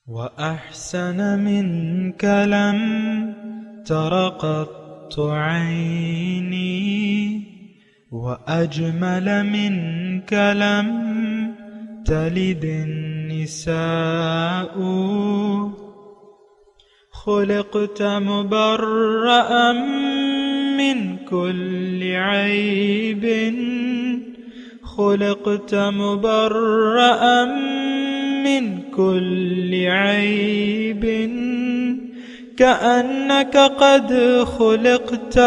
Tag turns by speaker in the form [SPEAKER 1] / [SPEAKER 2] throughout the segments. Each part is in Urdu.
[SPEAKER 1] وأحسن منك لم تر قط عيني وأجمل منك لم تلد النساء خلقت مبرأ من كل عيب خلقت مبرأ من كل عيب كأنك قد خلقت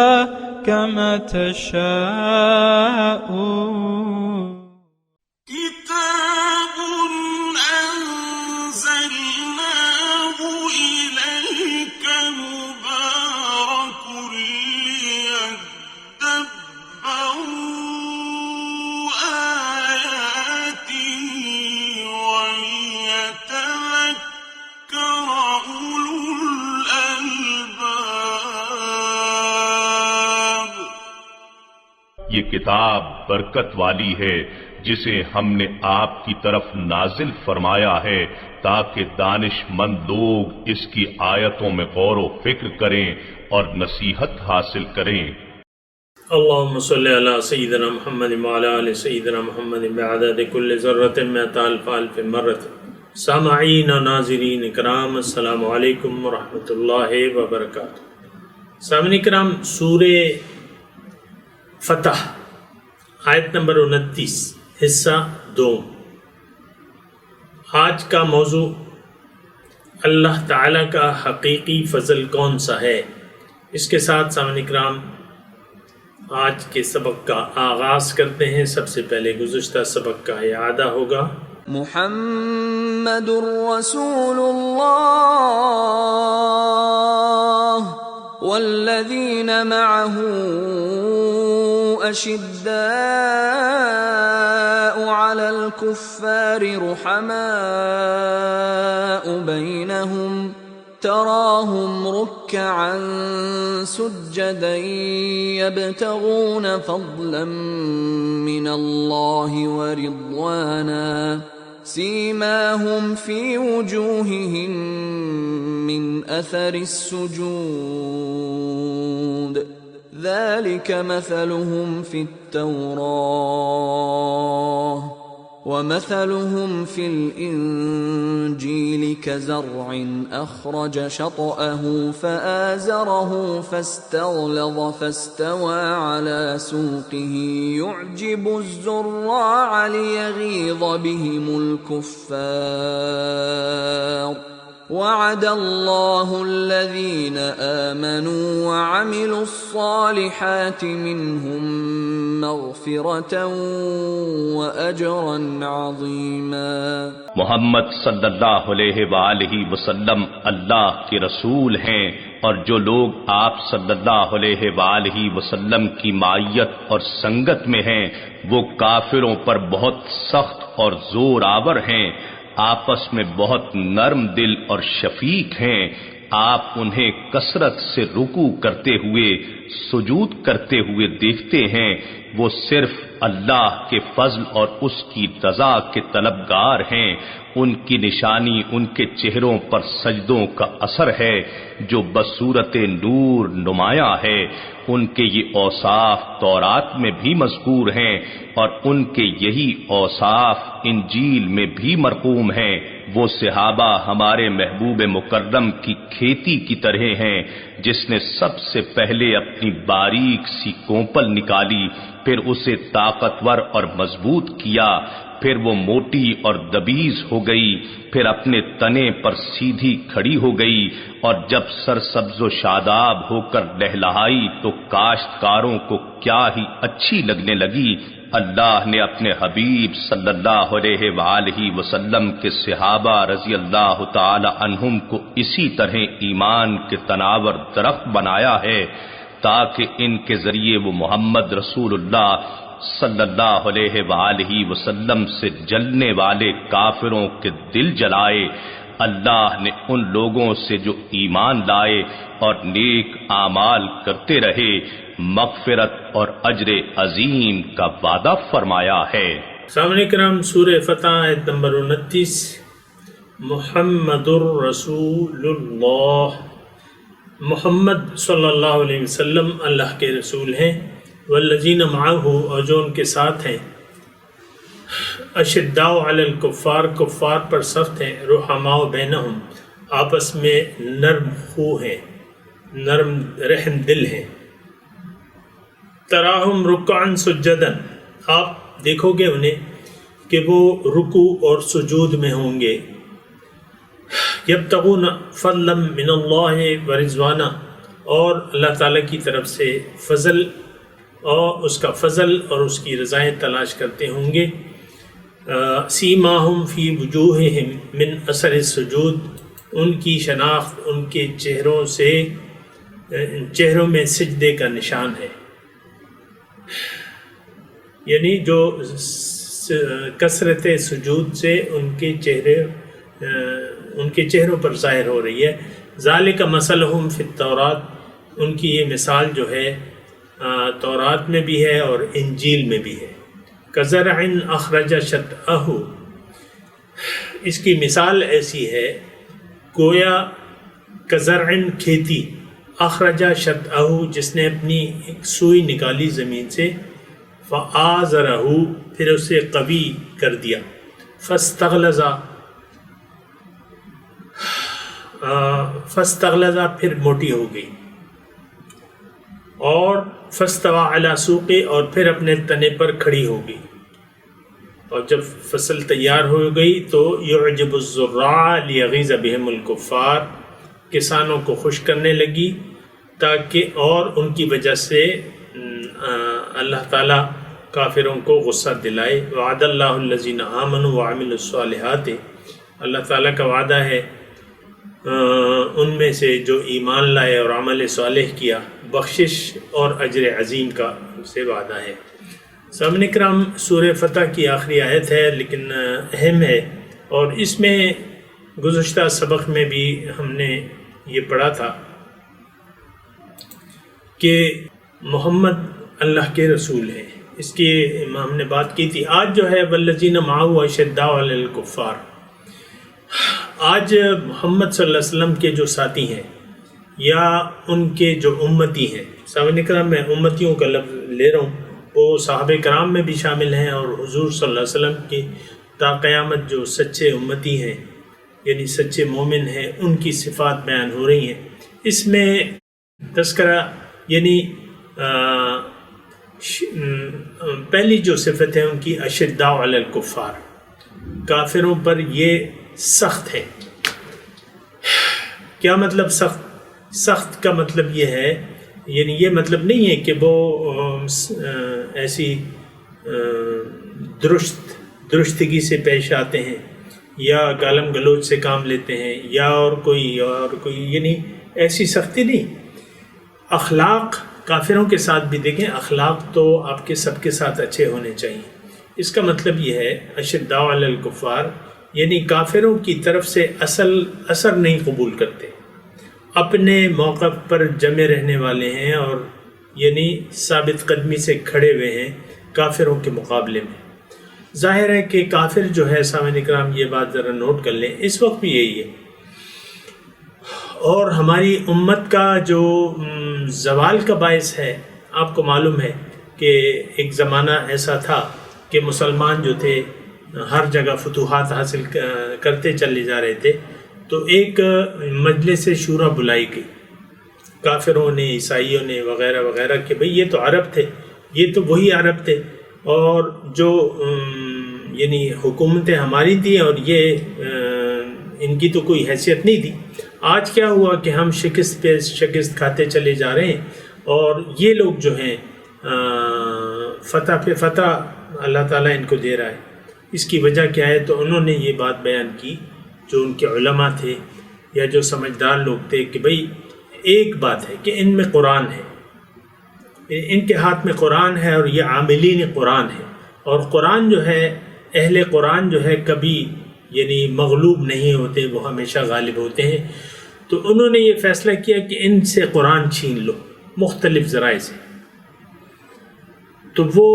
[SPEAKER 1] كما تشاء
[SPEAKER 2] كتاب أنزلناه إليك مبارك ليدبروا آياته وليتذكر أولو الألباب.
[SPEAKER 3] یہ کتاب برکت والی ہے جسے ہم نے آپ کی طرف نازل فرمایا ہے تاکہ دانش مند لوگ اس کی آیتوں میں غور و فکر کریں اور نصیحت حاصل کریں.
[SPEAKER 4] اللهم صل على سيدنا محمد وعلى آل سيدنا محمد بعدد كل ذرة مئة ألف ألف مرة. سامعین و ناظرین اکرام، السلام علیکم ورحمۃ اللہ وبرکاتہ. سامعین اکرام، سورہ فتح آیت نمبر 29 حصہ 2. آج کا موضوع اللہ تعالیٰ کا حقیقی فضل کون سا ہے. اس کے ساتھ سامعین اکرام آج کے سبق کا آغاز کرتے ہیں. سب سے پہلے گزشتہ سبق کا اعادہ ہوگا.
[SPEAKER 5] محمد رسول اللہ والذین معه اشداء علی الکفار رحماء بینہم تراهم ركعا سجدا يبتغون فضلا من الله ورضوانا سيماهم في وجوههم من أثر السجود ذلك مثلهم في التوراة ومثلهم في الإنجيل كزرع أخرج شطأه فآزره فاستغلظ فاستوى على سوقه يعجب الزراع ليغيظ بهم الكفار وعد الله الذين آمنوا وعملوا الصالحات منهم مغفرة وأجرا عظيما.
[SPEAKER 3] محمد صلی اللہ علیہ وآلہ وسلم اللہ کے رسول ہیں، اور جو لوگ آپ صلی اللہ علیہ وآلہ وسلم کی معیت اور سنگت میں ہیں وہ کافروں پر بہت سخت اور زور آور ہیں، آپس میں بہت نرم دل اور شفیق ہیں. آپ انہیں کثرت سے رکوع کرتے ہوئے سجود کرتے ہوئے دیکھتے ہیں. وہ صرف اللہ کے فضل اور اس کی رضا کے طلبگار ہیں. ان کی نشانی ان کے چہروں پر سجدوں کا اثر ہے جو بصورت نور نمایاں ہے. ان کے یہ اوصاف تورات میں بھی مذکور ہیں اور ان کے یہی اوصاف انجیل میں بھی مرقوم ہیں. وہ صحابہ ہمارے محبوب مکرم کی کھیتی کی طرح ہیں جس نے سب سے پہلے اپنی باریک سی کونپل نکالی، پھر اسے طاقتور اور مضبوط کیا، پھر وہ موٹی اور دبیز ہو گئی، پھر اپنے تنے پر سیدھی کھڑی ہو گئی، اور جب سرسبز و شاداب ہو کر لہلہائی تو کاشتکاروں کو کیا ہی اچھی لگنے لگی. اللہ نے اپنے حبیب صلی اللہ علیہ وآلہ وسلم کے صحابہ رضی اللہ تعالی عنہم کو اسی طرح ایمان کے تناور درخت بنایا ہے تاکہ ان کے ذریعے وہ محمد رسول اللہ صلی اللہ علیہ وآلہ وسلم سے جلنے والے کافروں کے دل جلائے. اللہ نے ان لوگوں سے جو ایمان لائے اور نیک اعمال کرتے رہے مغفرت اور اجر عظیم کا وعدہ فرمایا ہے.
[SPEAKER 4] سامعین کرام، سورہ فتح آیت نمبر 29 محمد الرسول اللہ، محمد صلی اللہ علیہ وسلم اللہ کے رسول ہیں، والذین معہ اور جو ان کے ساتھ ہیں، اشداء علی الکفار کفار پر سخت ہیں، رحماء بینہم آپس میں نرم خو ہیں، نرم رحم دل ہیں، تراہم رکعا سجدا آپ دیکھو گے انہیں کہ وہ رکوع اور سجود میں ہوں گے، یبتغون فضلا من اللہ ورضوانا اور اللہ تعالیٰ کی طرف سے فضل اور اس کا فضل اور اس کی رضائیں تلاش کرتے ہوں گے، سیماہم فی وجوہہم من اثر السجود ان کی شناخت ان کے چہروں میں سجدے کا نشان ہے، یعنی جو کثرت سجود سے ان کے چہروں پر ظاہر ہو رہی ہے، ذالک مثلہم فی التوراۃ ان کی یہ مثال جو ہے تورات میں بھی ہے اور انجیل میں بھی ہے، کزرع اخرج شطأہ اس کی مثال ایسی ہے گویا کزرع کھیتی، اخرج شطأہ جس نے اپنی ایک سوئی نکالی زمین سے، فآزرہ پھر اسے قوی کر دیا، فاستغلظ پھر موٹی ہو گئی، اور فاستوى علی سوقہ اور پھر اپنے تنے پر کھڑی ہو گئی، اور جب فصل تیار ہو گئی تو یعجب الزراع لیغیظ بہم الکفار کسانوں کو خوش کرنے لگی تاکہ اور ان کی وجہ سے اللہ تعالیٰ کافروں کو غصہ دلائے، وعد اللہ الذین آمنوا وعملوا الصالحات اللہ تعالیٰ کا وعدہ ہے ان میں سے جو ایمان لائے اور عمل صالح کیا، بخشش اور اجر عظیم کا سے وعدہ ہے۔ سامعین کرام سورہ فتح کی آخری آیت ہے لیکن اہم ہے، اور اس میں گزشتہ سبق میں بھی ہم نے یہ پڑھا تھا کہ محمد اللہ کے رسول ہیں، اس کی ہم نے بات کی تھی۔ آج جو ہے والذین معہ اشداء علی الکفار، آج محمد صلی اللہ علیہ وسلم کے جو ساتھی ہیں یا ان کے جو امتی ہیں، سامعین کرام میں امتیوں کا لفظ لے رہا ہوں، وہ صحابہ کرام میں بھی شامل ہیں اور حضور صلی اللہ علیہ وسلم کی تا قیامت جو سچے امتی ہیں یعنی سچے مومن ہیں ان کی صفات بیان ہو رہی ہیں۔ اس میں تذکرہ یعنی پہلی جو صفت ہے ان کی اشداء علی الکفار، کافروں پر یہ سخت ہے۔ کیا مطلب سخت کا مطلب یہ ہے، یعنی یہ مطلب نہیں ہے کہ وہ ایسی درستگی سے پیش آتے ہیں یا گالم گلوچ سے کام لیتے ہیں یا اور کوئی یعنی ایسی سختی نہیں۔ اخلاق کافروں کے ساتھ بھی دیکھیں، اخلاق تو آپ کے سب کے ساتھ اچھے ہونے چاہیے۔ اس کا مطلب یہ ہے اشداء علی الکفار یعنی کافروں کی طرف سے اثر نہیں قبول کرتے، اپنے موقف پر جمے رہنے والے ہیں اور یعنی ثابت قدمی سے کھڑے ہوئے ہیں کافروں کے مقابلے میں۔ ظاہر ہے کہ کافر جو ہے، سامعین کرام یہ بات ذرا نوٹ کر لیں، اس وقت بھی یہی ہے، اور ہماری امت کا جو زوال کا باعث ہے، آپ کو معلوم ہے کہ ایک زمانہ ایسا تھا کہ مسلمان جو تھے ہر جگہ فتوحات حاصل کرتے چلے جا رہے تھے، تو ایک مجلس شورا بلائی گئی کافروں نے، عیسائیوں نے وغیرہ وغیرہ کہ بھئی یہ تو عرب تھے، یہ تو وہی عرب تھے اور جو یعنی حکومتیں ہماری تھیں اور یہ ان کی تو کوئی حیثیت نہیں تھی۔ آج کیا ہوا کہ ہم شکست پہ شکست کھاتے چلے جا رہے ہیں اور یہ لوگ جو ہیں فتح پہ فتح اللہ تعالیٰ ان کو دے رہا ہے۔ اس کی وجہ کیا ہے؟ تو انہوں نے یہ بات بیان کی جو ان کے علماء تھے یا جو سمجھدار لوگ تھے کہ بھئی ایک بات ہے کہ ان میں قرآن ہے، ان کے ہاتھ میں قرآن ہے اور یہ عاملین قرآن ہے، اور قرآن جو ہے، اہل قرآن جو ہے کبھی یعنی مغلوب نہیں ہوتے، وہ ہمیشہ غالب ہوتے ہیں۔ تو انہوں نے یہ فیصلہ کیا کہ ان سے قرآن چھین لو مختلف ذرائع سے۔ تو وہ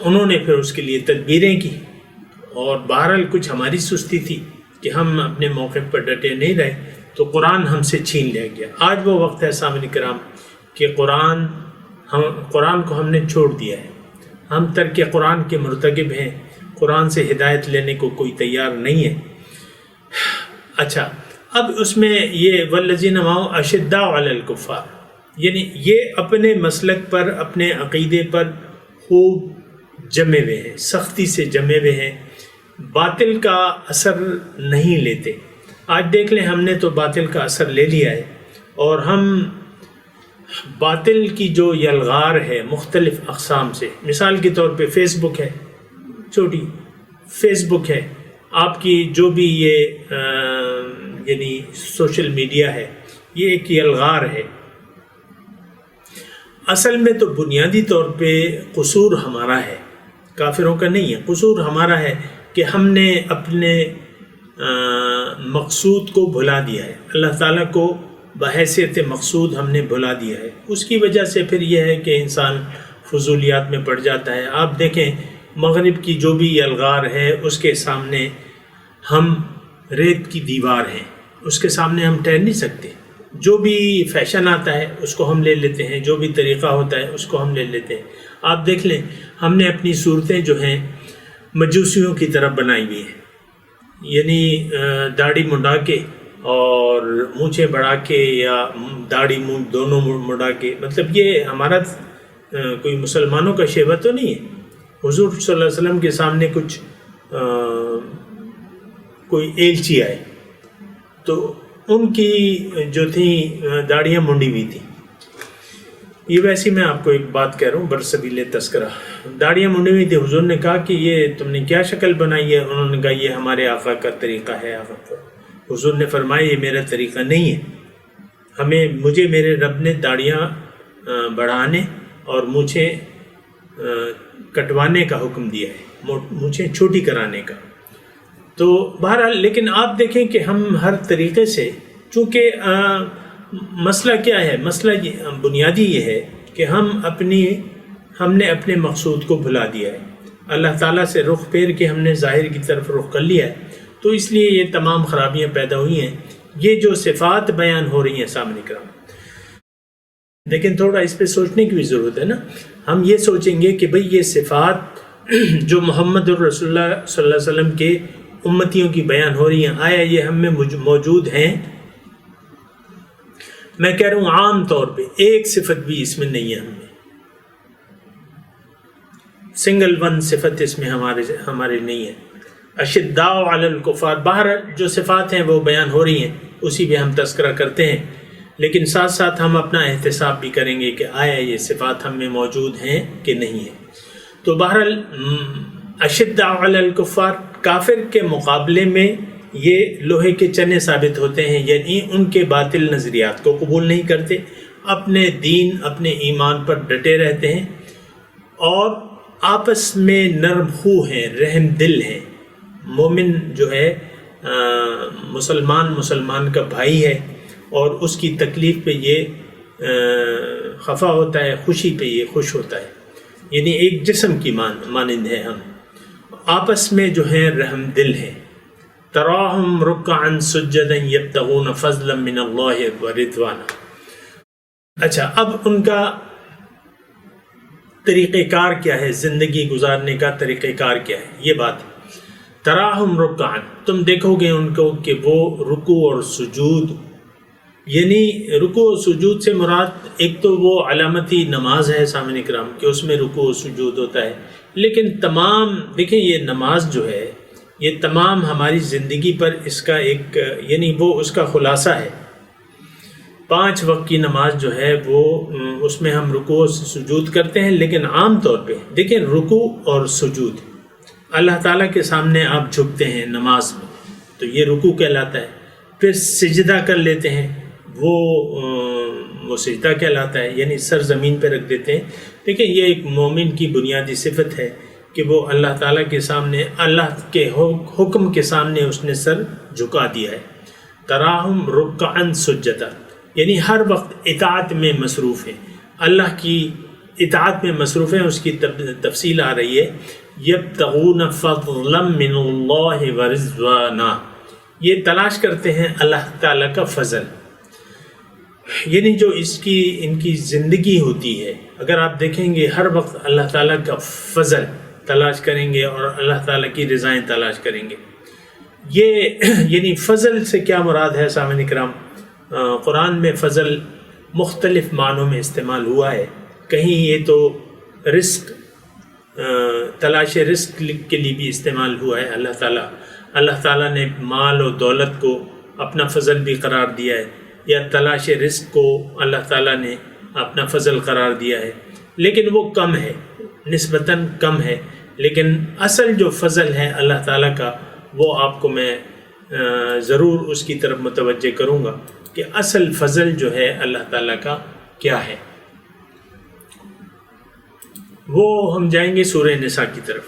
[SPEAKER 4] انہوں نے پھر اس کے لیے تدبیریں کی، اور بہرحال کچھ ہماری سستی تھی، کہ ہم اپنے موقع پر ڈٹے نہیں رہے تو قرآن ہم سے چھین لیا گیا۔ آج وہ وقت ہے سامعین کرام کہ قرآن کو ہم نے چھوڑ دیا ہے، ہم ترک قرآن کے مرتکب ہیں، قرآن سے ہدایت لینے کو کوئی تیار نہیں ہے۔ اچھا، اب اس میں یہ والذین معہ اشداء علی الکفار، یعنی یہ اپنے مسلک پر، اپنے عقیدے پر خوب جمے ہوئے ہیں، سختی سے جمے ہوئے ہیں، باطل کا اثر نہیں لیتے۔ آج دیکھ لیں، ہم نے تو باطل کا اثر لے لیا ہے، اور ہم باطل کی جو یلغار ہے مختلف اقسام سے، مثال کے طور پہ فیس بک ہے، چھوٹی فیس بک ہے، آپ کی جو بھی یہ یعنی سوشل میڈیا ہے، یہ ایک یلغار ہے۔ اصل میں تو بنیادی طور پہ قصور ہمارا ہے، کافروں کا نہیں ہے، قصور ہمارا ہے کہ ہم نے اپنے مقصود کو بھلا دیا ہے، اللہ تعالیٰ کو بحیثیت مقصود ہم نے بھلا دیا ہے۔ اس کی وجہ سے پھر یہ ہے کہ انسان فضولیات میں پڑ جاتا ہے۔ آپ دیکھیں، مغرب کی جو بھی یلغار ہے اس کے سامنے ہم ریت کی دیوار ہیں، اس کے سامنے ہم ٹہر نہیں سکتے۔ جو بھی فیشن آتا ہے اس کو ہم لے لیتے ہیں، جو بھی طریقہ ہوتا ہے اس کو ہم لے لیتے ہیں۔ آپ دیکھ لیں، ہم نے اپنی صورتیں جو ہیں مجوسیوں کی طرف بنائی ہوئی ہیں، یعنی داڑھی منڈا کے اور مونچھیں بڑھا کے، یا داڑھی مونچھ دونوں مڑا کے، مطلب یہ ہمارا کوئی مسلمانوں کا شیوہ تو نہیں ہے۔ حضور صلی اللہ علیہ وسلم کے سامنے کچھ کوئی ایلچی آئے تو ان کی جو تھیں داڑیاں منڈی ہوئی تھیں۔ یہ ویسے میں آپ کو ایک بات کہہ رہا ہوں برسبیل تذکرہ، داڑیاں منڈی ہوئی تھی۔ حضور نے کہا کہ یہ تم نے کیا شکل بنائی ہے؟ انہوں نے کہا یہ ہمارے آقا کا طریقہ ہے۔ حضور نے فرمایا یہ میرا طریقہ نہیں ہے، مجھے میرے رب نے داڑیاں بڑھانے اور مونچھیں کٹوانے کا حکم دیا ہے، مونچھیں چھوٹی کرانے کا۔ تو بہرحال، لیکن آپ دیکھیں کہ ہم ہر طریقے سے، چونکہ مسئلہ کیا ہے، مسئلہ بنیادی یہ ہے کہ ہم نے اپنے مقصود کو بھلا دیا ہے، اللہ تعالیٰ سے رخ پھیر کے ہم نے ظاہر کی طرف رخ کر لیا ہے، تو اس لیے یہ تمام خرابیاں پیدا ہوئی ہیں۔ یہ جو صفات بیان ہو رہی ہیں سامنے کرام، لیکن تھوڑا اس پہ سوچنے کی بھی ضرورت ہے نا۔ ہم یہ سوچیں گے کہ بھئی یہ صفات جو محمد الرسول اللہ صلی اللہ علیہ وسلم کے امتیوں کی بیان ہو رہی ہیں، آیا یہ ہم میں موجود ہیں؟ میں کہہ رہا ہوں عام طور پہ ایک صفت بھی اس میں نہیں ہے، ہم میں سنگل ون صفت اس میں ہمارے نہیں ہے۔ اشداء علی الکفار، باہر جو صفات ہیں وہ بیان ہو رہی ہیں، اسی پہ ہم تذکرہ کرتے ہیں، لیکن ساتھ ساتھ ہم اپنا احتساب بھی کریں گے کہ آیا یہ صفات ہم میں موجود ہیں کہ نہیں ہیں۔ تو بہرحال اشداء علی الکفار، کافر کے مقابلے میں یہ لوہے کے چنے ثابت ہوتے ہیں، یعنی ان کے باطل نظریات کو قبول نہیں کرتے، اپنے دین اپنے ایمان پر ڈٹے رہتے ہیں، اور آپس میں نرم خو ہیں، رحم دل ہیں۔ مومن جو ہے مسلمان کا بھائی ہے، اور اس کی تکلیف پہ یہ خفا ہوتا ہے، خوشی پہ یہ خوش ہوتا ہے، یعنی ایک جسم کی مانند ہے۔ ہم آپس میں جو ہیں رحم دل ہیں۔ تراہم رکعا سجدا یبتغون فضلا من اللہ ورضوانا۔ اچھا، اب ان کا طریقہ کار کیا ہے، زندگی گزارنے کا طریقہ کار کیا ہے، یہ بات ہے۔ تراہم رکعا، تم دیکھو گے ان کو کہ وہ رکوع اور سجود، یعنی رکوع و سجود سے مراد ایک تو وہ علامتی نماز ہے سامعین کرام کہ اس میں رکوع و سجود ہوتا ہے، لیکن تمام دیکھیں یہ نماز جو ہے یہ تمام ہماری زندگی پر اس کا ایک یعنی وہ اس کا خلاصہ ہے۔ 5 وقت کی نماز جو ہے وہ اس میں ہم رکوع و سجود کرتے ہیں، لیکن عام طور پہ دیکھیں رکوع اور سجود اللہ تعالیٰ کے سامنے آپ جھکتے ہیں نماز میں، تو یہ رکوع کہلاتا ہے۔ پھر سجدہ کر لیتے ہیں، وہ سجدہ کہلاتا ہے، یعنی سر زمین پہ رکھ دیتے ہیں۔ دیکھیں یہ ایک مومن کی بنیادی صفت ہے کہ وہ اللہ تعالیٰ کے سامنے، اللہ کے حکم کے سامنے اس نے سر جھکا دیا ہے۔ تراہم رکعا سجدا، یعنی ہر وقت اطاعت میں مصروف ہیں، اللہ کی اطاعت میں مصروف ہیں۔ اس کی تفصیل آ رہی ہے، یبتغون فضلا من اللہ ورضوانا، یہ تلاش کرتے ہیں اللہ تعالیٰ کا فضل، یعنی جو ان کی زندگی ہوتی ہے، اگر آپ دیکھیں گے ہر وقت اللہ تعالیٰ کا فضل تلاش کریں گے اور اللہ تعالیٰ کی رضائیں تلاش کریں گے۔ یہ یعنی فضل سے کیا مراد ہے سامعین کرام؟ قرآن میں فضل مختلف معنوں میں استعمال ہوا ہے۔ کہیں یہ تو رزق، تلاش رزق کے لیے بھی استعمال ہوا ہے۔ اللہ تعالیٰ نے مال و دولت کو اپنا فضل بھی قرار دیا ہے، یا تلاش رزق کو اللہ تعالیٰ نے اپنا فضل قرار دیا ہے، لیکن وہ کم ہے، نسبتاً کم ہے۔ لیکن اصل جو فضل ہے اللہ تعالیٰ کا، وہ آپ کو میں ضرور اس کی طرف متوجہ کروں گا کہ اصل فضل جو ہے اللہ تعالیٰ کا کیا ہے۔ وہ ہم جائیں گے سورہ نساء کی طرف،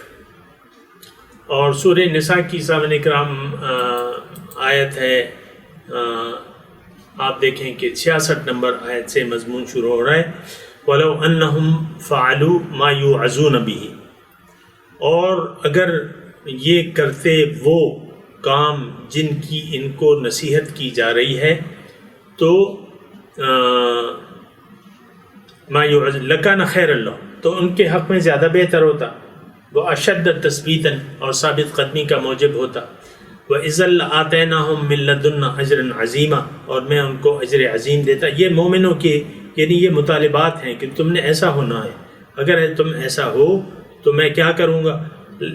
[SPEAKER 4] اور سورہ نساء کی سامعین کرام آیت ہے، آپ دیکھیں کہ 66 نمبر آیت سے مضمون شروع ہو رہا ہے، وَلَوْ أَنَّهُمْ فَعَلُوا مَا يُوعَظُونَ بِهِ، اور اگر یہ کرتے وہ کام جن کی ان کو نصیحت کی جا رہی ہے، تو مَا يُوعَظُونَ لَكَانَ خَيْرًا لَهُمْ، تو ان کے حق میں زیادہ بہتر ہوتا، وہ اشد تثبیتاً، اور ثابت قدمی کا موجب ہوتا، وَإِذًا لَآتَيْنَاهُم مِّن لَّدُنَّا أَجْرًا عَظِيمًا، اور میں ان کو اجر عظیم دیتا۔ یہ مومنوں کے یعنی یہ مطالبات ہیں کہ تم نے ایسا ہونا ہے، اگر تم ایسا ہو تو میں کیا کروں گا،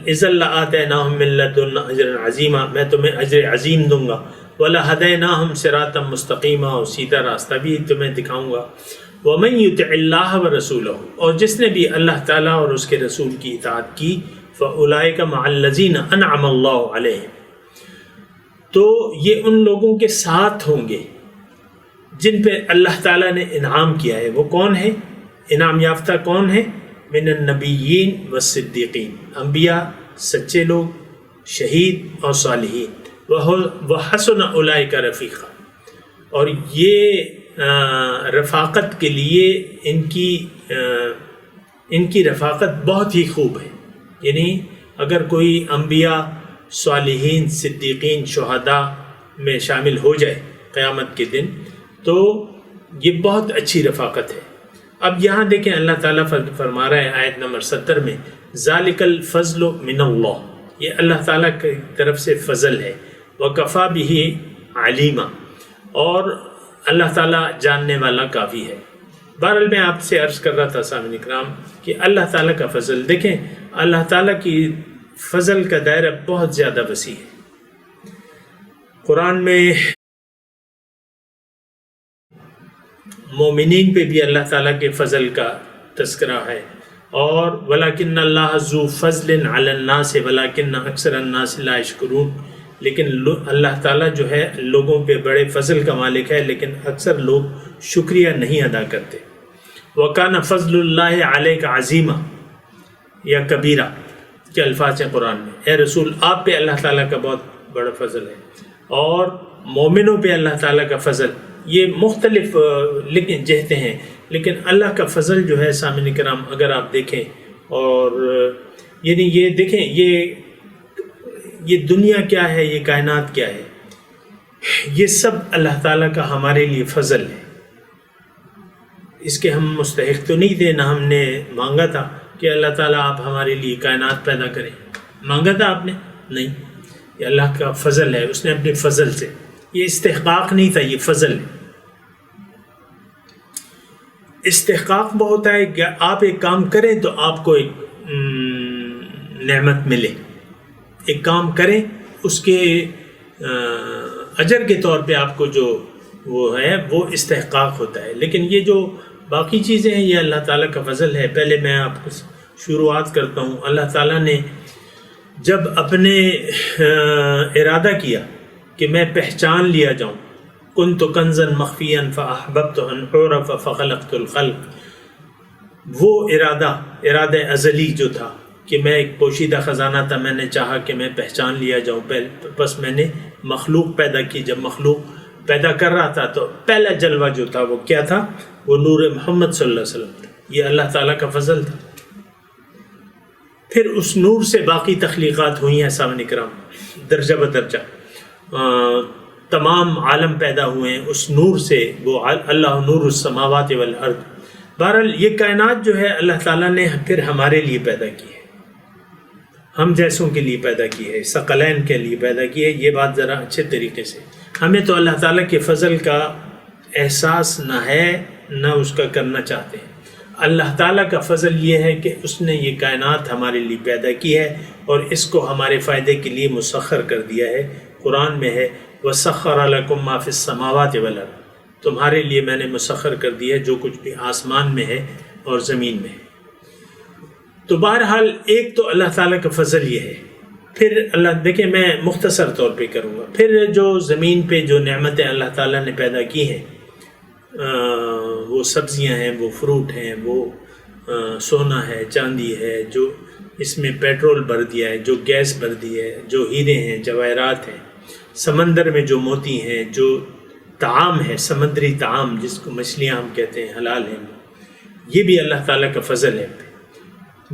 [SPEAKER 4] إِذًا لَآتَيْنَاهُم مِّن لَّدُنَّا أَجْرًا عَظِيمًا، میں تمہیں اجر عظیم دوں گا، وَلَهَدَيْنَاهُمْ صِرَاطًا مُسْتَقِيمًا، اور سیدھا راستہ بھی تمہیں دکھاؤں گا۔ وَمَن يُطِعِ اللَّهَ وَرَسُولَهُ، اور جس نے بھی اللہ تعالیٰ اور اس کے رسول کی اطاعت کی، فَأُولَٰئِكَ مَعَ الَّذِينَ أَنْعَمَ اللَّهُ عَلَيْهِمْ، تو یہ ان لوگوں کے ساتھ ہوں گے جن پہ اللہ تعالیٰ نے انعام کیا ہے۔ وہ کون ہے؟ انعام یافتہ کون ہے؟ من النبیین والصدیقین، انبیاء، سچے لوگ، شہید اور صالحین، وحسن اولئک رفیقا، اور یہ رفاقت کے لیے ان کی رفاقت بہت ہی خوب ہے۔ یعنی اگر کوئی انبیاء، صالحین، صدیقین، شہداء میں شامل ہو جائے قیامت کے دن، تو یہ بہت اچھی رفاقت ہے۔ اب یہاں دیکھیں اللہ تعالیٰ فرما رہا ہے آیت نمبر 70 میں، ذالک الفضل من اللہ، یہ اللہ تعالیٰ کی طرف سے فضل ہے، وکفا بہ علیما، اور اللہ تعالیٰ جاننے والا کافی ہے۔ بہرحال میں آپ سے عرض کر رہا تھا سامعین کرام کہ اللہ تعالیٰ کا فضل دیکھیں، اللہ تعالیٰ کی فضل کا دائرہ بہت زیادہ وسیع ہے۔ قرآن میں مومنین پہ بھی اللہ تعالیٰ کے فضل کا تذکرہ ہے، اور وَلَكِنَّ اللَّهَ ذُو فَضْلٍ عَلَى النَّاسِ وَلَكِنَّ أَكْثَرَ النَّاسِ لَا يَشْكُرُونَ، لیکن اللہ تعالیٰ جو ہے لوگوں پہ بڑے فضل کا مالک ہے، لیکن اکثر لوگ شکریہ نہیں ادا کرتے۔ وَكَانَ فَضْلُ اللَّهِ عَلَيْكَ عَظِيمًا یا کبیرہ کے الفاظ ہیں قرآن میں، اے رسول آپ پہ اللہ تعالیٰ کا بہت بڑا فضل ہے، اور مومنوں پہ اللہ تعالیٰ کا فضل، یہ مختلف لیکن جہتے ہیں، لیکن اللہ کا فضل جو ہے سامعین کرام اگر آپ دیکھیں، اور یعنی یہ دیکھیں یہ دنیا کیا ہے، یہ کائنات کیا ہے، یہ سب اللہ تعالیٰ کا ہمارے لیے فضل ہے۔ اس کے ہم مستحق تو نہیں تھے، نہ ہم نے مانگا تھا کہ اللہ تعالیٰ آپ ہمارے لیے کائنات پیدا کریں، مانگا تھا آپ نے؟ نہیں، یہ اللہ کا فضل ہے، اس نے اپنے فضل سے، یہ استحقاق نہیں تھا، یہ فضل ہے۔ استحقاق وہ ہوتا ہے کہ آپ ایک کام کریں تو آپ کو ایک نعمت ملے، ایک کام کریں اس کے اجر کے طور پہ آپ کو جو وہ ہے وہ استحقاق ہوتا ہے، لیکن یہ جو باقی چیزیں ہیں یہ اللہ تعالیٰ کا فضل ہے۔ پہلے میں آپ کو شروعات کرتا ہوں، اللہ تعالیٰ نے جب اپنے ارادہ کیا کہ میں پہچان لیا جاؤں، کنت کنزا مخفیا فاحببت ان اعرف فخلقت الخلق، وہ ارادہ ازلی جو تھا کہ میں ایک پوشیدہ خزانہ تھا، میں نے چاہا کہ میں پہچان لیا جاؤں، بس میں نے مخلوق پیدا کی۔ جب مخلوق پیدا کر رہا تھا تو پہلا جلوہ جو تھا وہ کیا تھا؟ وہ نور محمد صلی اللہ علیہ وسلم تھا، یہ اللہ تعالیٰ کا فضل تھا۔ پھر اس نور سے باقی تخلیقات ہوئی ہیں سامعین کرام، درجہ بدرجہ، تمام عالم پیدا ہوئے ہیں اس نور سے، وہ اللہ نور السماوات والارض۔ بہرحال یہ کائنات جو ہے اللہ تعالیٰ نے پھر ہمارے لیے پیدا کی ہے، ہم جیسوں کے لیے پیدا کی ہے، ثقلین کے لیے پیدا کی ہے۔ یہ بات ذرا اچھے طریقے سے، ہمیں تو اللہ تعالیٰ کے فضل کا احساس نہ ہے نہ اس کا کرنا چاہتے ہیں۔ اللہ تعالیٰ کا فضل یہ ہے کہ اس نے یہ کائنات ہمارے لیے پیدا کی ہے اور اس کو ہمارے فائدے کے لیے مسخر کر دیا ہے۔ قرآن میں ہے وَسَخَّرَ لَكُم مَّا فِي السَّمَاوَاتِ وَالْأَرْضِ، تمہارے لیے میں نے مسخر کر دیا جو کچھ بھی آسمان میں ہے اور زمین میں ہے۔ تو بہرحال ایک تو اللہ تعالیٰ کا فضل یہ ہے۔ پھر اللہ دیکھیں، میں مختصر طور پہ کروں گا، پھر جو زمین پہ جو نعمتیں اللہ تعالیٰ نے پیدا کی ہیں، وہ سبزیاں ہیں، وہ فروٹ ہیں، وہ سونا ہے، چاندی ہے، جو اس میں پیٹرول بھر دیا ہے، جو گیس بھر دی ہے، جو ہیرے ہیں، جواہرات ہیں، سمندر میں جو موتی ہیں، جو طعام ہے، سمندری طعام جس کو مچھلیاں ہم کہتے ہیں، حلال ہیں، یہ بھی اللہ تعالیٰ کا فضل ہے۔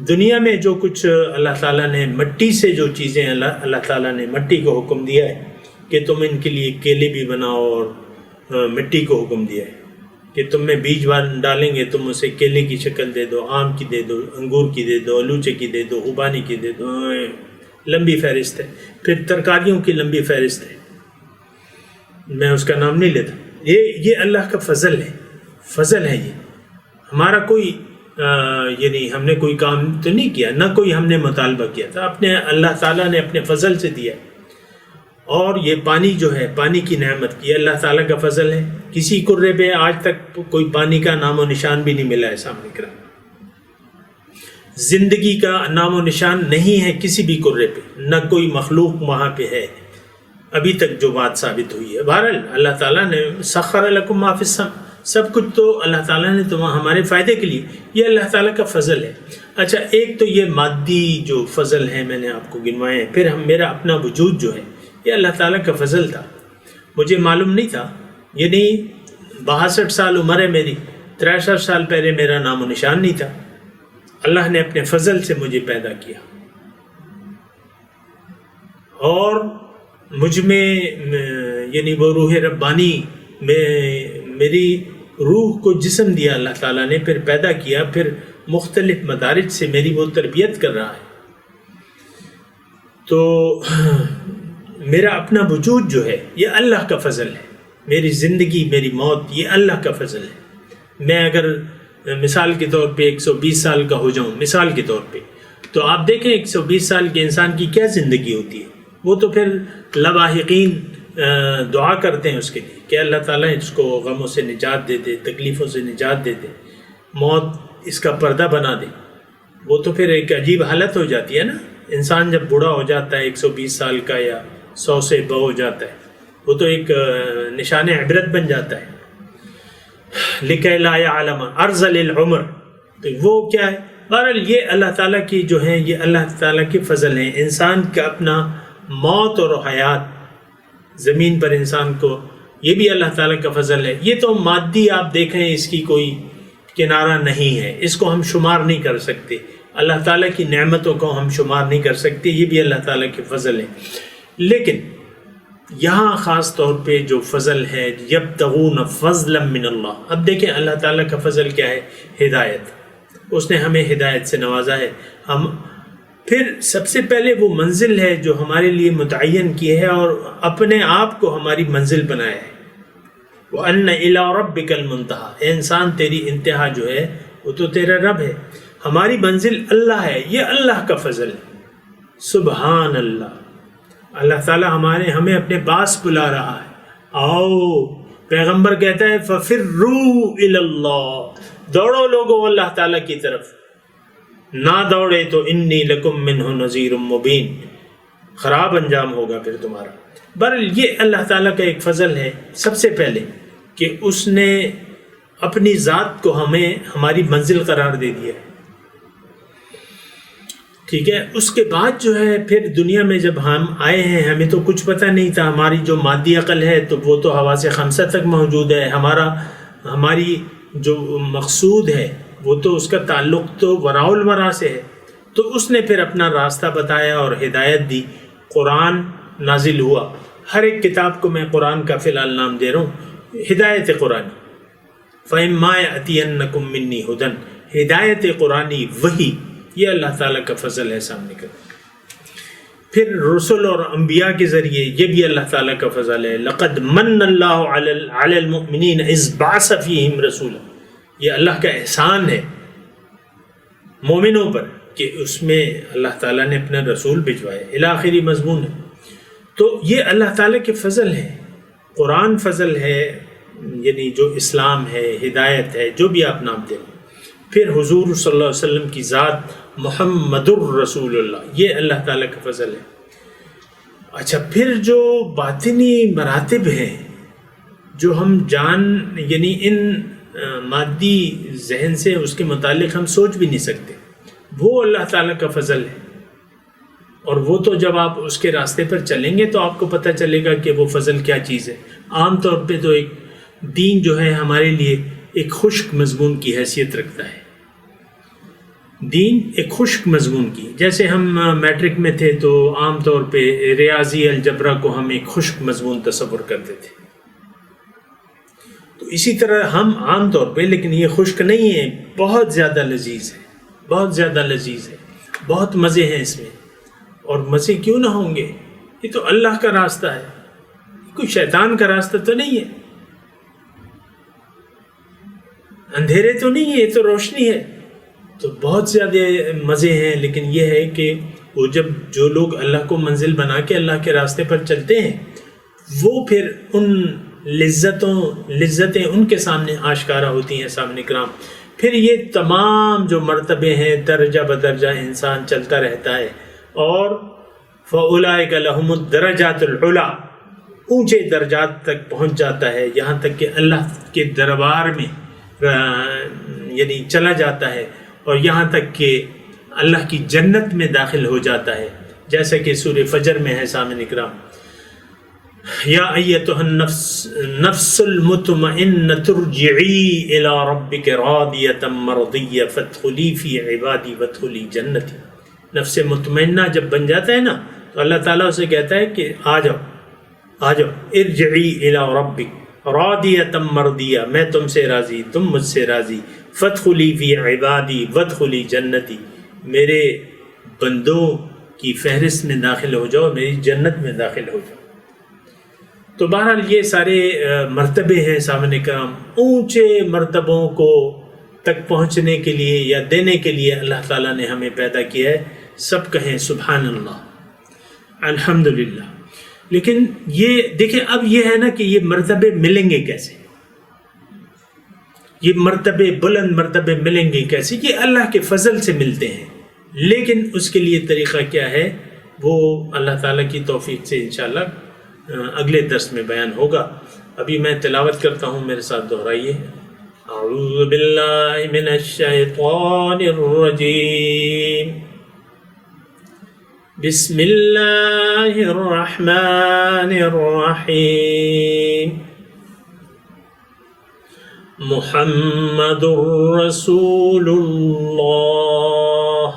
[SPEAKER 4] دنیا میں جو کچھ اللہ تعالیٰ نے مٹی سے جو چیزیں اللہ تعالیٰ نے مٹی کو حکم دیا ہے کہ تم ان کے لیے کیلے بھی بناؤ، اور مٹی کو حکم دیا ہے کہ تم میں بیج ڈالیں گے، تم اسے کیلے کی شکل دے دو، آم کی دے دو، انگور کی دے دو، الوچے کی دے دو، خوبانی کی دے دو، لمبی فہرست ہے۔ پھر ترکاریوں کی لمبی فہرست ہے، میں اس کا نام نہیں لیتا۔ یہ اللہ کا فضل ہے، فضل ہے یہ ہمارا۔ کوئی یعنی ہم نے کوئی کام تو نہیں کیا، نہ کوئی ہم نے مطالبہ کیا تھا، اپنے اللہ تعالیٰ نے اپنے فضل سے دیا۔ اور یہ پانی جو ہے، پانی کی نعمت یہ اللہ تعالیٰ کا فضل ہے۔ کسی کرے پہ آج تک کوئی پانی کا نام و نشان بھی نہیں ملا ہے سامنے کرام۔ زندگی کا نام و نشان نہیں ہے کسی بھی کرے پہ، نہ کوئی مخلوق وہاں پہ ہے ابھی تک جو بات ثابت ہوئی ہے۔ بہرحال اللہ تعالیٰ نے سخر لکم ما فی السماء، سب کچھ تو اللہ تعالیٰ نے تو ہمارے فائدے کے لیے، یہ اللہ تعالیٰ کا فضل ہے۔ اچھا، ایک تو یہ مادی جو فضل ہے میں نے آپ کو گنوائے ہیں، پھر میرا اپنا وجود جو ہے یہ اللہ تعالیٰ کا فضل تھا۔ مجھے معلوم نہیں تھا، یہ نہیں 62 سال عمر ہے میری، 63 سال پہلے میرا نام و نشان نہیں تھا۔ اللہ نے اپنے فضل سے مجھے پیدا کیا اور مجھ میں یعنی وہ روح ربانی میں میری روح کو جسم دیا اللہ تعالیٰ نے، پھر پیدا کیا، پھر مختلف مدارج سے میری وہ تربیت کر رہا ہے۔ تو میرا اپنا وجود جو ہے یہ اللہ کا فضل ہے، میری زندگی، میری موت یہ اللہ کا فضل ہے۔ میں اگر مثال کے طور پہ 120 سال کا ہو جاؤں، مثال کے طور پہ، تو آپ دیکھیں 120 سال کے انسان کی کیا زندگی ہوتی ہے۔ وہ تو پھر لواحقین دعا کرتے ہیں اس کے لیے کہ اللہ تعالیٰ اس کو غموں سے نجات دے دے، تکلیفوں سے نجات دے دے، موت اس کا پردہ بنا دے۔ وہ تو پھر ایک عجیب حالت ہو جاتی ہے نا، انسان جب بوڑھا ہو جاتا ہے 120 سال کا یا 100 سے بہ ہو جاتا ہے، وہ تو ایک نشان عبرت بن جاتا ہے۔ لِكَيْ لَا يَعْلَمَ أَرْذَلِ الْعُمْرِ، تو وہ کیا ہے؟ بہرحال یہ اللہ تعالیٰ کی جو ہیں، یہ اللہ تعالیٰ کے فضل ہیں۔ انسان کا اپنا موت اور حیات زمین پر انسان کو، یہ بھی اللہ تعالیٰ کا فضل ہے۔ یہ تو مادی آپ دیکھیں اس کی کوئی کنارہ نہیں ہے، اس کو ہم شمار نہیں کر سکتے، اللہ تعالیٰ کی نعمتوں کو ہم شمار نہیں کر سکتے، یہ بھی اللہ تعالیٰ کے فضل ہے۔ لیکن یہاں خاص طور پہ جو فضل ہے، یبتغون فضلا من اللہ، اب دیکھیں اللہ تعالیٰ کا فضل کیا ہے؟ ہدایت، اس نے ہمیں ہدایت سے نوازا ہے۔ ہم پھر سب سے پہلے وہ منزل ہے جو ہمارے لیے متعین کی ہے اور اپنے آپ کو ہماری منزل بنایا ہے۔ وَأَنَّ إِلَىٰ رَبِّكَ الْمُنتَهَىٰ، اے انسان تیری انتہا جو ہے وہ تو تیرا رب ہے، ہماری منزل اللہ ہے، یہ اللہ کا فضل ہے۔ سبحان اللہ، اللہ تعالیٰ ہمیں اپنے پاس بلا رہا ہے۔ آؤ، پیغمبر کہتا ہے فَفِرُّوا إِلَى اللَّهِ، دوڑو لوگو اللہ تعالیٰ کی طرف، نہ دوڑے تو انی لکم منہ نذیر مبین، خراب انجام ہوگا پھر تمہارا۔ بہرحال یہ اللہ تعالیٰ کا ایک فضل ہے سب سے پہلے کہ اس نے اپنی ذات کو ہمیں ہماری منزل قرار دے دیا ہے، ٹھیک ہے۔ اس کے بعد جو ہے پھر دنیا میں جب ہم آئے ہیں ہمیں تو کچھ پتہ نہیں تھا، ہماری جو مادی عقل ہے تو وہ تو حواس خمسہ تک موجود ہے، ہماری جو مقصود ہے وہ تو اس کا تعلق تو وراء الورا سے ہے، تو اس نے پھر اپنا راستہ بتایا اور ہدایت دی، قرآن نازل ہوا، ہر ایک کتاب کو میں قرآن کا فی الحال نام دے رہا ہوں، ہدایت قرآنی، فَإِمَّا يَأْتِيَنَّكُم مِّنِّي هُدًى، ہدایت قرآنی وحی، یہ اللہ تعالیٰ کا فضل ہے سامنے کا۔ پھر رسل اور انبیاء کے ذریعے یہ بھی اللہ تعالیٰ کا فضل ہے، لَقَدْ مَنَّ اللَّهُ عَلَى الْمُؤْمِنِينَ إِذْ بَعَثَ فِيهِمْ رَسُولًا، یہ اللہ کا احسان ہے مومنوں پر کہ اس میں اللہ تعالیٰ نے اپنا رسول بھجوائے، الی آخری مضمون ہے۔ تو یہ اللہ تعالیٰ کے فضل ہے، قرآن فضل ہے، یعنی جو اسلام ہے، ہدایت ہے، جو بھی آپ نام دیں۔ پھر حضور صلی اللہ علیہ وسلم کی ذات محمد الرسول اللہ، یہ اللہ تعالیٰ کا فضل ہے۔ اچھا، پھر جو باطنی مراتب ہیں جو ہم یعنی ان مادی ذہن سے اس کے متعلق ہم سوچ بھی نہیں سکتے، وہ اللہ تعالیٰ کا فضل ہے، اور وہ تو جب آپ اس کے راستے پر چلیں گے تو آپ کو پتہ چلے گا کہ وہ فضل کیا چیز ہے۔ عام طور پہ تو ایک دین جو ہے ہمارے لیے ایک خشک مضمون کی حیثیت رکھتا ہے، دین ایک خشک مضمون کی، جیسے ہم میٹرک میں تھے تو عام طور پہ ریاضی الجبرا کو ہم ایک خشک مضمون تصور کرتے تھے، تو اسی طرح ہم عام طور پہ، لیکن یہ خشک نہیں ہے، بہت زیادہ لذیذ ہے، بہت زیادہ لذیذ ہے، بہت مزے ہیں اس میں، اور مزے کیوں نہ ہوں گے، یہ تو اللہ کا راستہ ہے، کوئی شیطان کا راستہ تو نہیں ہے، اندھیرے تو نہیں ہے، یہ تو روشنی ہے، تو بہت زیادہ مزے ہیں۔ لیکن یہ ہے کہ وہ جو لوگ اللہ کو منزل بنا کے اللہ کے راستے پر چلتے ہیں، وہ پھر ان لذتیں ان کے سامنے آشکارا ہوتی ہیں سامنے کرام۔ پھر یہ تمام جو مرتبے ہیں درجہ بدرجہ انسان چلتا رہتا ہے، اور فَأُولَٰئِكَ لَهُمُ الدَّرَجَاتُ الْعُلَىٰ، اونچے درجات تک پہنچ جاتا ہے، یہاں تک کہ اللہ کے دربار میں یعنی چلا جاتا ہے، اور یہاں تک کہ اللہ کی جنت میں داخل ہو جاتا ہے، جیسا کہ سورہ فجر میں ہے سامنے کرام، یا ایتھا النفس المطمئنۃ ارجعی الی ربک راضیۃ مرضیہ فادخلی فی عبادی وادخلی جنتی۔ نفس مطمئنہ جب بن جاتا ہے نا تو اللہ تعالیٰ اسے کہتا ہے کہ آ جاؤ ارجعی الی ربک راضیۃ مرضیہ، میں تم سے راضی، تم مجھ سے راضی، فادخلی فی عبادی وادخلی جنتی، میرے بندوں کی فہرست میں داخل ہو جاؤ، میری جنت میں داخل ہو جاؤ۔ تو بہرحال یہ سارے مرتبے ہیں سامنے کرام، اونچے مرتبوں کو تک پہنچنے کے لیے یا دینے کے لیے اللہ تعالیٰ نے ہمیں پیدا کیا ہے۔ سب کہیں سبحان اللہ، الحمدللہ۔ لیکن یہ دیکھیں، اب یہ ہے نا کہ یہ مرتبے ملیں گے کیسے، یہ مرتبے بلند مرتبے ملیں گے کیسے؟ یہ اللہ کے فضل سے ملتے ہیں، لیکن اس کے لیے طریقہ کیا ہے وہ اللہ تعالیٰ کی توفیق سے انشاءاللہ اگلے درس میں بیان ہوگا۔ ابھی میں تلاوت کرتا ہوں، میرے ساتھ دہرائیے۔ اعوذ باللہ من الشیطان الرجیم، بسم اللہ الرحمن الرحیم، محمد رسول اللہ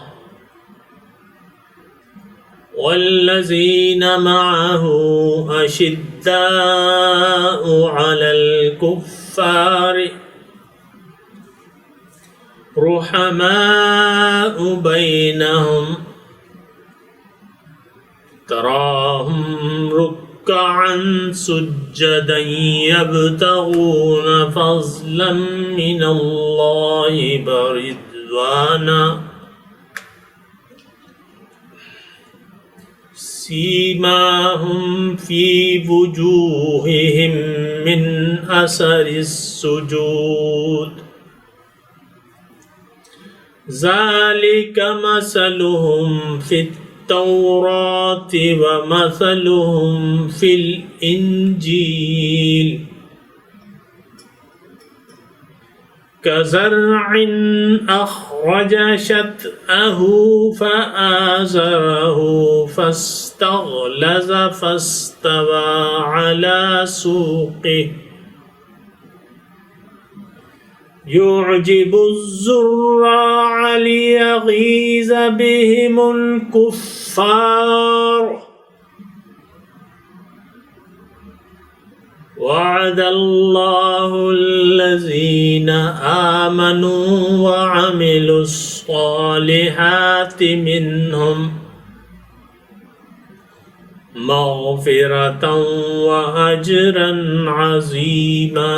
[SPEAKER 4] والذین معه اشداء علی الکفار رحماء بینہم تراہم رکعا سجدا یبتغون فضلا من اللہ ورضوانا سیماہم فی وجوہہم من اثر السجود ذالک مثلہم فی التوراۃ ومثلہم فی الانجیل كزرع أخرج شطأه فآزره فاستغلظ فاستوى على سوقه يعجب الزراع ليغيظ بهم الكفار وعد الله الذين آمنوا وعملوا الصالحات منهم مغفرة وأجرا عظيما.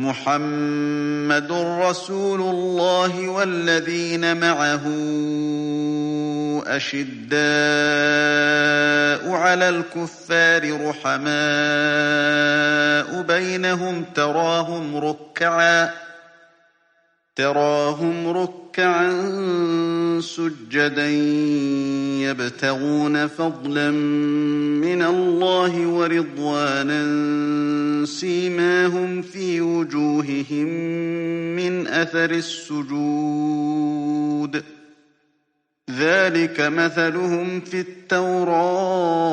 [SPEAKER 6] محمد رسول الله والذين معه أشداء على الكفار رحماء بينهم تراهم ركعا سجدا يبتغون فضلا من الله ورضوانا سيماهم في وجوههم من أثر السجود ذلك مثلهم في التوراة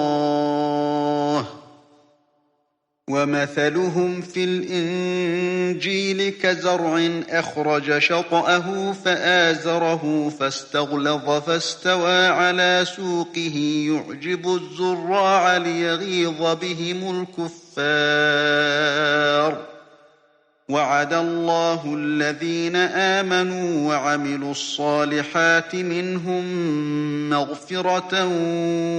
[SPEAKER 6] ومثلهم في الإنجيل كزرع أخرج شطأه فآزره فاستغلظ فاستوى على سوقه يعجب الزراع ليغيظ بهم الكفار وعد الله الذين آمنوا وعملوا الصالحات منهم مغفرة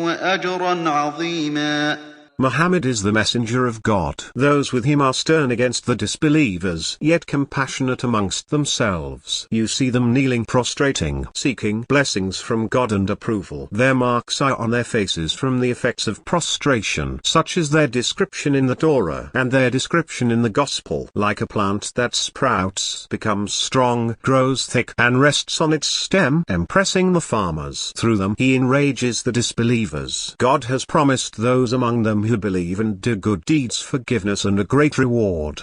[SPEAKER 6] وأجرا عظيما.
[SPEAKER 7] Muhammad is the messenger of God. Those with him are stern against the disbelievers, yet compassionate amongst themselves. You see them kneeling prostrating, seeking blessings from God and approval. Their marks are on their faces from the effects of prostration, such as their description in the Torah and their description in the Gospel. Like a plant that sprouts, becomes strong, grows thick, and rests on its stem, impressing the farmers. Through them he enrages the disbelievers. God has promised those among them who believe and do good deeds forgiveness and a great reward.